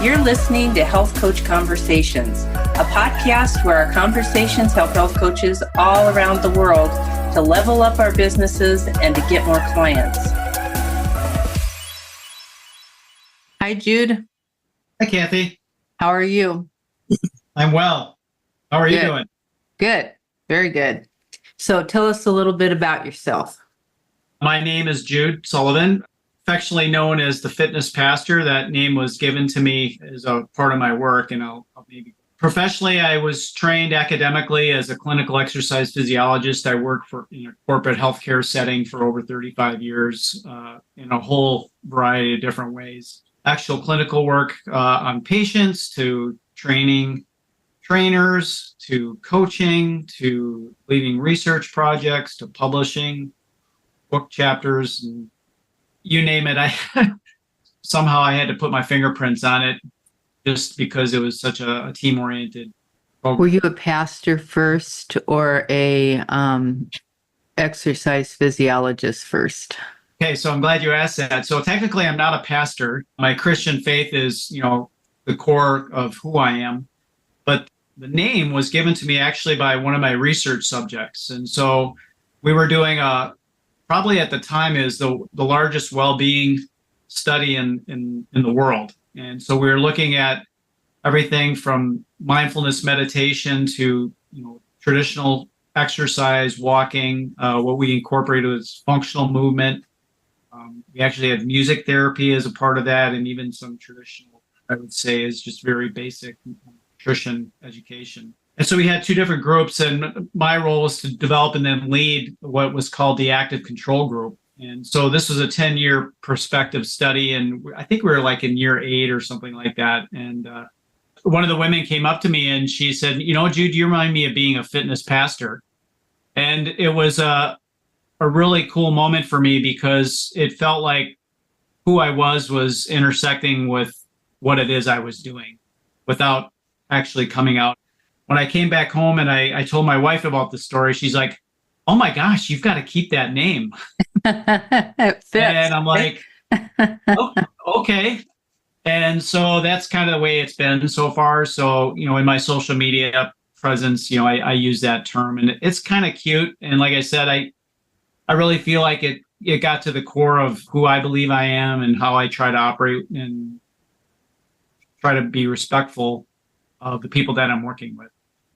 You're listening to Health Coach Conversations, a podcast where our conversations help health coaches all around the world to level up our businesses and to get more clients. Hi, Jude. Hi, Cathy. How are you? I'm well. How are you doing? Good. Very good. So tell us a little bit about yourself. My name is Jude Sullivan, affectionately known as the Fitness Pastor. That name was given to me as a part of my work, and I'll maybe professionally, I was trained academically as a clinical exercise physiologist. I worked in a corporate healthcare setting for over 35 years in a whole variety of different ways. Actual clinical work on patients, to training trainers, to coaching, to leading research projects, to publishing book chapters, and you name it. Somehow I had to put my fingerprints on it just because it was such a team-oriented program. Were you a pastor first or a exercise physiologist first? Okay, so I'm glad you asked that. So technically, I'm not a pastor. My Christian faith is, the core of who I am. But the name was given to me actually by one of my research subjects. And so we were doing probably at the time is the largest well-being study in the world. And so we were looking at everything from mindfulness meditation to, traditional exercise, walking. What we incorporated was functional movement. We actually had music therapy as a part of that, and even some traditional, I would say, is just very basic nutrition education. And so we had two different groups, and my role was to develop and then lead what was called the active control group. And so this was a 10-year perspective study, and I think we were like in year 8 or something like that. And one of the women came up to me and she said, Jude, you remind me of being a fitness pastor. And it was a really cool moment for me because it felt like who I was intersecting with what it is I was doing without actually coming out. When I came back home and I told my wife about the story, she's like, oh my gosh, you've got to keep that name. And I'm like, oh, okay. And so that's kind of the way it's been so far. So, in my social media presence, I use that term, and it's kind of cute. And like I said, I really feel like it got to the core of who I believe I am and how I try to operate and try to be respectful of the people that I'm working with.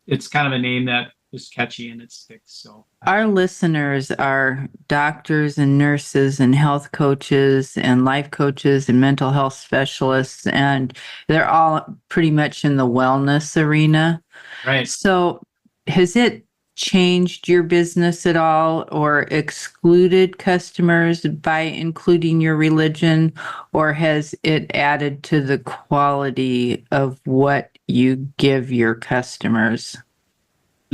It's kind of a name that is catchy and it sticks. So our listeners are doctors and nurses and health coaches and life coaches and mental health specialists, and they're all pretty much in the wellness arena. Right. So has it changed your business at all or excluded customers by including your religion, or has it added to the quality of what you give your customers?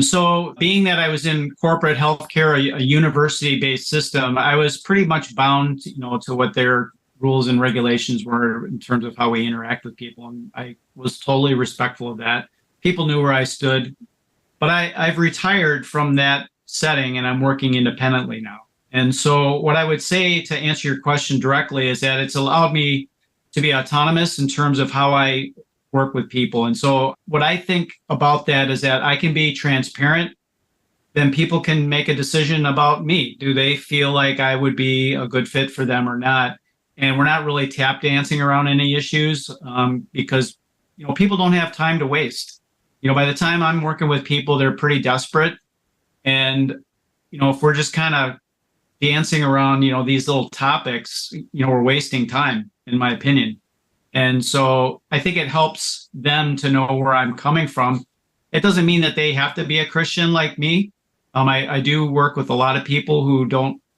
So being that I was in corporate healthcare, a university-based system, I was pretty much bound, to what their rules and regulations were in terms of how we interact with people. And I was totally respectful of that. People knew where I stood. But I've retired from that setting and I'm working independently now. And so what I would say to answer your question directly is that it's allowed me to be autonomous in terms of how I work with people. And so what I think about that is that I can be transparent, then people can make a decision about me. Do they feel like I would be a good fit for them or not? And we're not really tap dancing around any issues because, people don't have time to waste. By the time I'm working with people, they're pretty desperate. And, if we're just kind of dancing around, these little topics, we're wasting time, in my opinion. And so I think it helps them to know where I'm coming from. It doesn't mean that they have to be a Christian like me. I do work with a lot of people who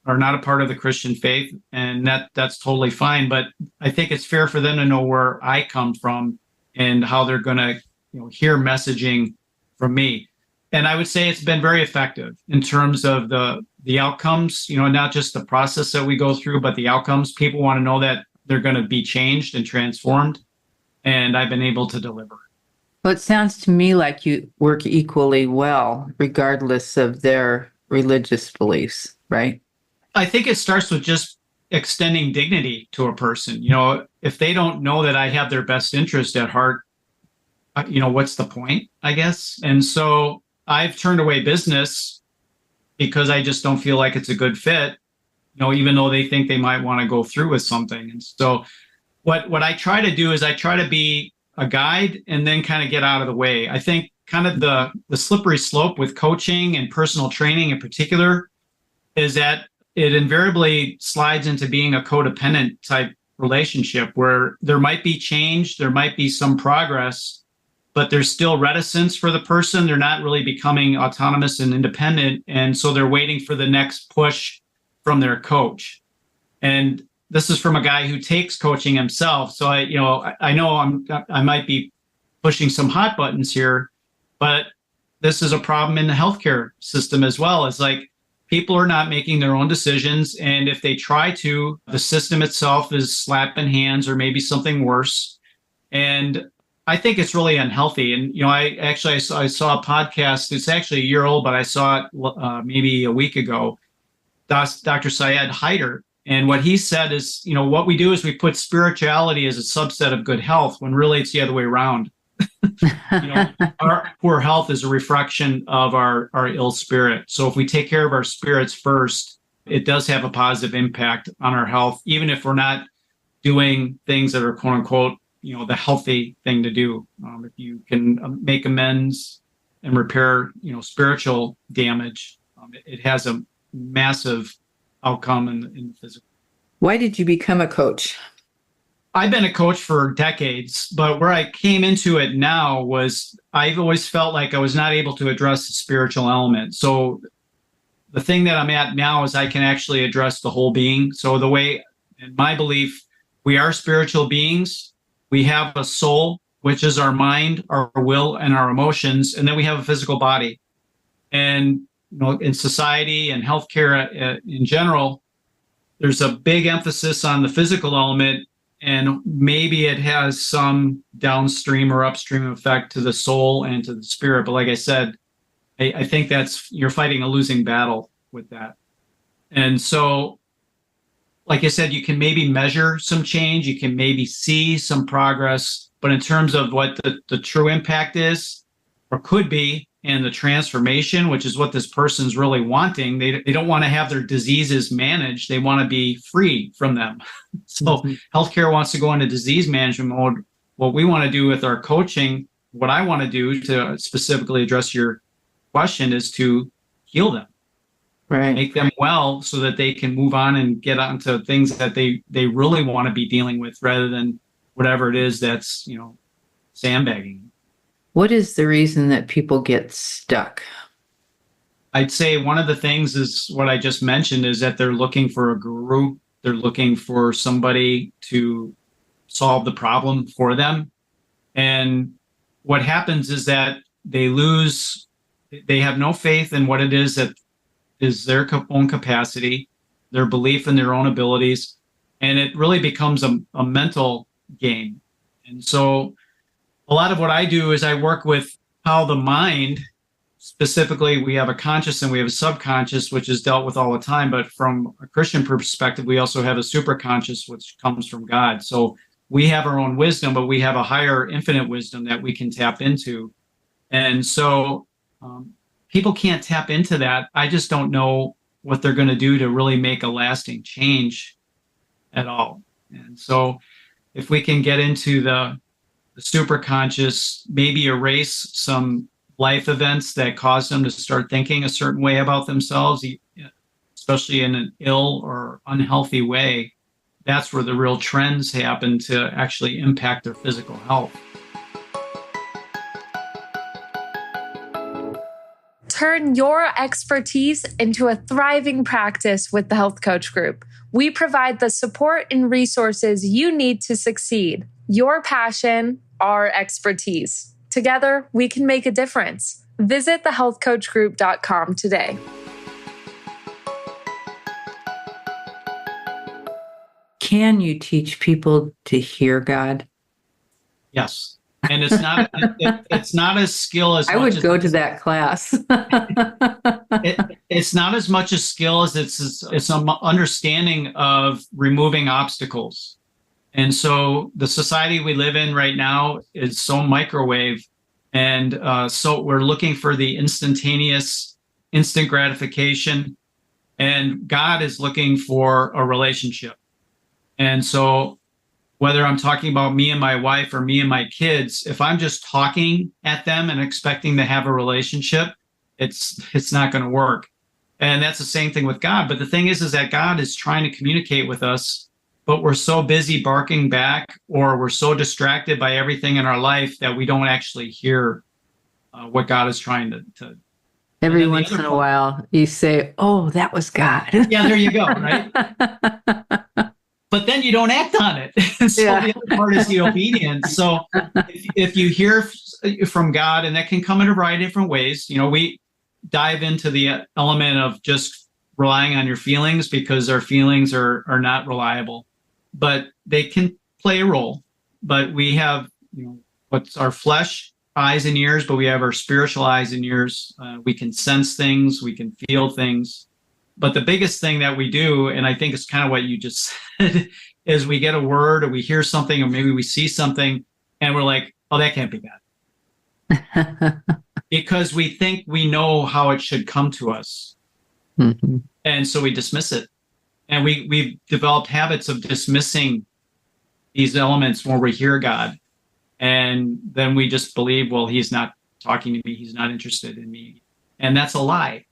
are not a part of the Christian faith, and that's totally fine. But I think it's fair for them to know where I come from and how they're going to hear messaging from me. And I would say it's been very effective in terms of the outcomes, not just the process that we go through, but the outcomes. People want to know that they're going to be changed and transformed. And I've been able to deliver. Well, it sounds to me like you work equally well, regardless of their religious beliefs, right? I think it starts with just extending dignity to a person. If they don't know that I have their best interest at heart, what's the point, I guess? And so I've turned away business because I just don't feel like it's a good fit, even though they think they might want to go through with something. And so what I try to do is I try to be a guide and then kind of get out of the way. I think kind of the slippery slope with coaching and personal training in particular is that it invariably slides into being a codependent type relationship where there might be change, there might be some progress, but there's still reticence for the person. They're not really becoming autonomous and independent. And so they're waiting for the next push from their coach. And this is from a guy who takes coaching himself. So I know I might be pushing some hot buttons here, but this is a problem in the healthcare system as well. It's like people are not making their own decisions. And if they try to, the system itself is slapping hands or maybe something worse. And I think it's really unhealthy. And, I saw a podcast. It's actually a year old, but I saw it maybe a week ago. Dr. Syed Haider. And what he said is, what we do is we put spirituality as a subset of good health when really it's the other way around. Our poor health is a reflection of our ill spirit. So if we take care of our spirits first, it does have a positive impact on our health, even if we're not doing things that are quote unquote, the healthy thing to do. If you can make amends and repair, spiritual damage, it has a massive outcome in the physical. Why did you become a coach? I've been a coach for decades, but where I came into it now was I've always felt like I was not able to address the spiritual element. So the thing that I'm at now is I can actually address the whole being. So the way, in my belief, we are spiritual beings. We have a soul, which is our mind, our will, and our emotions. And then we have a physical body. And in society and healthcare in general, there's a big emphasis on the physical element, and maybe it has some downstream or upstream effect to the soul and to the spirit. But like I said, I think you're fighting a losing battle with that. And so, like I said, you can maybe measure some change, you can maybe see some progress, but in terms of what the true impact is or could be, and the transformation, which is what this person's really wanting. They don't want to have their diseases managed. They want to be free from them. So healthcare wants to go into disease management mode. What we want to do with our coaching, what I want to do to specifically address your question is to heal them, right? Make them well so that they can move on and get onto things that they really want to be dealing with rather than whatever it is that's, sandbagging. What is the reason that people get stuck? I'd say one of the things is what I just mentioned is that they're looking for a guru. They're looking for somebody to solve the problem for them. And what happens is that they have no faith in what it is that is their own capacity, their belief in their own abilities. And it really becomes a mental game. And so a lot of what I do is I work with how the mind, specifically, we have a conscious and we have a subconscious, which is dealt with all the time. But from a Christian perspective, we also have a superconscious, which comes from God. So we have our own wisdom, but we have a higher infinite wisdom that we can tap into. And so people can't tap into that. I just don't know what they're going to do to really make a lasting change at all. And so if we can get into the superconscious, maybe erase some life events that cause them to start thinking a certain way about themselves, especially in an ill or unhealthy way, that's where the real trends happen to actually impact their physical health. Turn your expertise into a thriving practice with the Health Coach Group. We provide the support and resources you need to succeed. Your passion, our expertise. Together, we can make a difference. Visit thehealthcoachgroup.com today. Can you teach people to hear God? Yes. And it's not a skill as I much would as go to that class. it's not as much a skill as it's an understanding of removing obstacles. And so the society we live in right now is so microwave. And so we're looking for the instantaneous, instant gratification. And God is looking for a relationship. And so whether I'm talking about me and my wife or me and my kids, if I'm just talking at them and expecting to have a relationship, it's not going to work. And that's the same thing with God. But the thing is that God is trying to communicate with us, but we're so busy barking back, or we're so distracted by everything in our life that we don't actually hear what God is trying to. Every once in a while, you say, "Oh, that was God." Yeah, there you go, right? But then you don't act on it. So Yeah. the other part is the obedience. So if you hear from God, and that can come in a variety of different ways, we dive into the element of just relying on your feelings, because our feelings are not reliable, but they can play a role. But we have, what's our flesh, eyes and ears, but we have our spiritual eyes and ears. We can sense things, we can feel things. But the biggest thing that we do, and I think it's kind of what you just said, is we get a word, or we hear something, or maybe we see something, and we're like, oh, that can't be God. Because we think we know how it should come to us. Mm-hmm. And so we dismiss it. And we've developed habits of dismissing these elements when we hear God. And then we just believe, well, he's not talking to me, he's not interested in me. And that's a lie.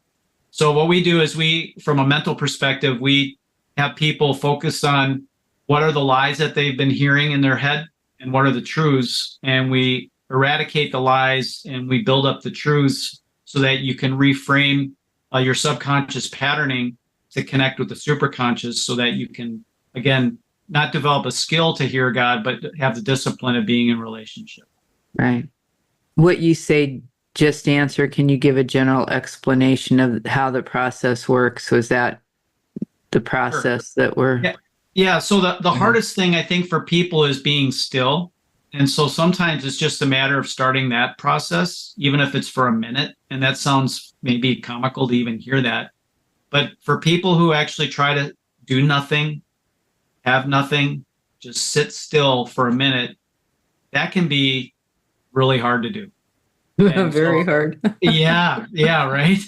So what we do is from a mental perspective, we have people focus on what are the lies that they've been hearing in their head and what are the truths. And we eradicate the lies and we build up the truths so that you can reframe your subconscious patterning to connect with the superconscious, so that you can, again, not develop a skill to hear God, but have the discipline of being in relationship. Right. What you say, just answer, can you give a general explanation of how the process works? Was that the process that we're... Yeah. So the hardest thing, I think, for people is being still. And so sometimes it's just a matter of starting that process, even if it's for a minute. And that sounds maybe comical to even hear that. But for people who actually try to do nothing, have nothing, just sit still for a minute, that can be really hard to do. Very hard. Yeah, right.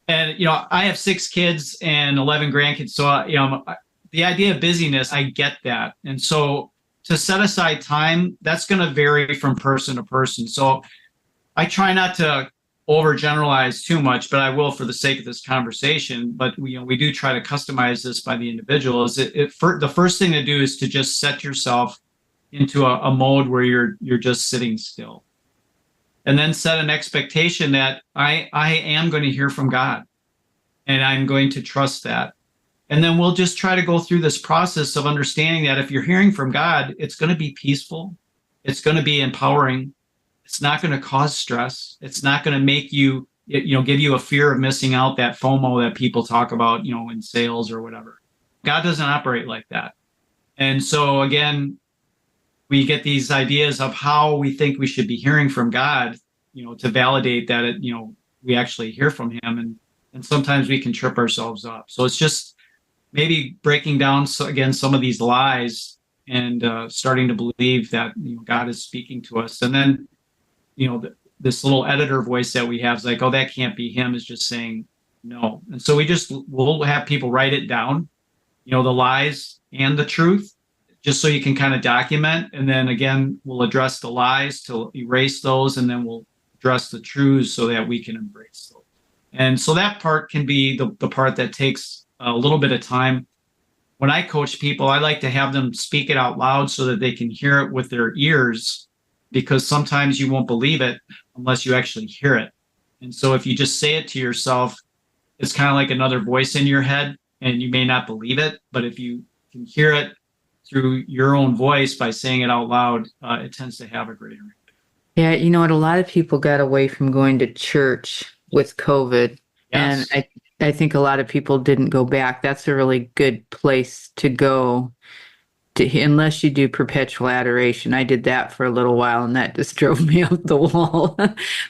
And, I have 6 kids and 11 grandkids. So, the idea of busyness, I get that. And so to set aside time, that's going to vary from person to person. So I try not to overgeneralize too much, but I will for the sake of this conversation. But we do try to customize this by the individual. The first thing to do is to just set yourself into a mode where you're just sitting still. And then set an expectation that I am going to hear from God, and I'm going to trust that. And then we'll just try to go through this process of understanding that if you're hearing from God, it's going to be peaceful. It's going to be empowering. It's not going to cause stress. It's not going to make you, give you a fear of missing out, that FOMO that people talk about, in sales or whatever. God doesn't operate like that. And so again, we get these ideas of how we think we should be hearing from God, to validate that we actually hear from him. And sometimes we can trip ourselves up. So it's just maybe breaking down, again, some of these lies and starting to believe that God is speaking to us. And then, this little editor voice that we have is like, oh, that can't be him, is just saying no. And so we'll have people write it down, the lies and the truth, just so you can kind of document. And then again, we'll address the lies to erase those, and then we'll address the truths so that we can embrace those. And so that part can be the part that takes a little bit of time. When I coach people, I like to have them speak it out loud so that they can hear it with their ears, because sometimes you won't believe it unless you actually hear it. And so if you just say it to yourself, it's kind of like another voice in your head, and you may not believe it. But if you can hear it through your own voice by saying it out loud, it tends to have a greater impact. Yeah, you know what? A lot of people got away from going to church with COVID. Yes. And I think a lot of people didn't go back. That's a really good place to go unless you do perpetual adoration. I did that for a little while and that just drove me up the wall.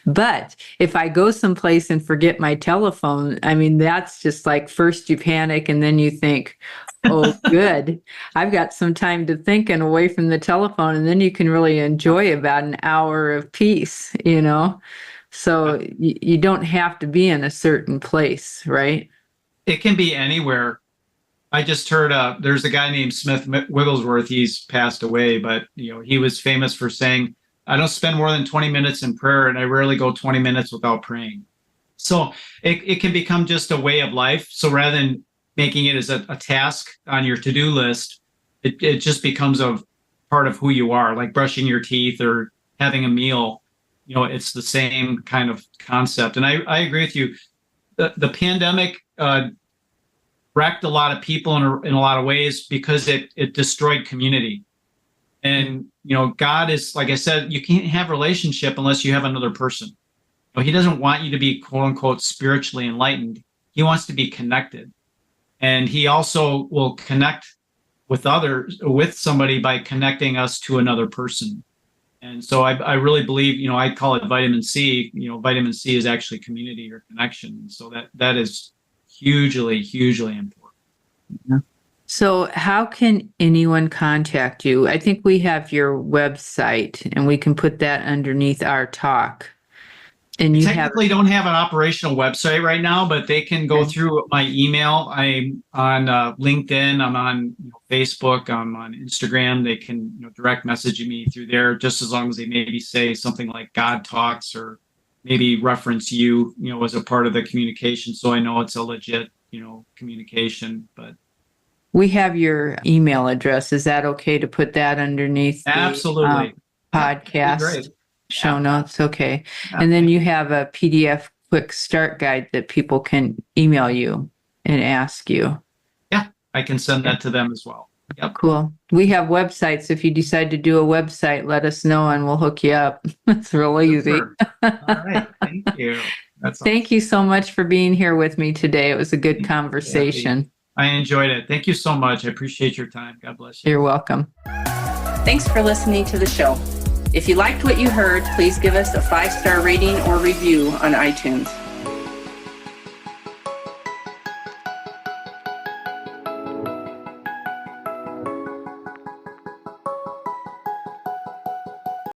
But if I go someplace and forget my telephone, I mean, that's just like first you panic and then you think, oh, good. I've got some time to think and away from the telephone. And then you can really enjoy about an hour of peace, you know? So you don't have to be in a certain place, right? It can be anywhere. I just heard there's a guy named Smith Wigglesworth. He's passed away, but he was famous for saying, "I don't spend more than 20 minutes in prayer, and I rarely go 20 minutes without praying." So it can become just a way of life. So rather than making it as a task on your to-do list, it just becomes a part of who you are, like brushing your teeth or having a meal. It's the same kind of concept. And I agree with you. The pandemic wrecked a lot of people in a lot of ways because it destroyed community. And, God is, like I said, you can't have relationship unless you have another person. He doesn't want you to be, quote unquote, spiritually enlightened. He wants to be connected. And he also will connect with somebody by connecting us to another person. And so I really believe, I call it vitamin C. Vitamin C is actually community or connection. So that is hugely, hugely important. So how can anyone contact you? I think we have your website and we can put that underneath our talk. And you technically don't have an operational website right now, but they can go through my email. I'm on LinkedIn. I'm on Facebook. I'm on Instagram. They can direct message me through there, just as long as they maybe say something like God Talks or maybe reference you, as a part of the communication. So I know it's a legit, communication. But we have your email address. Is that okay to put that underneath absolutely the podcast show notes? Okay. Yeah. And then you have a PDF quick start guide that people can email you and ask you. Yeah, I can send that to them as well. Yep. Cool. We have websites. If you decide to do a website, let us know and we'll hook you up. It's real easy. All right. Thank you. Thank you so much for being here with me today. It was a good conversation. I enjoyed it. Thank you so much. I appreciate your time. God bless you. You're welcome. Thanks for listening to the show. If you liked what you heard, please give us a 5-star rating or review on iTunes.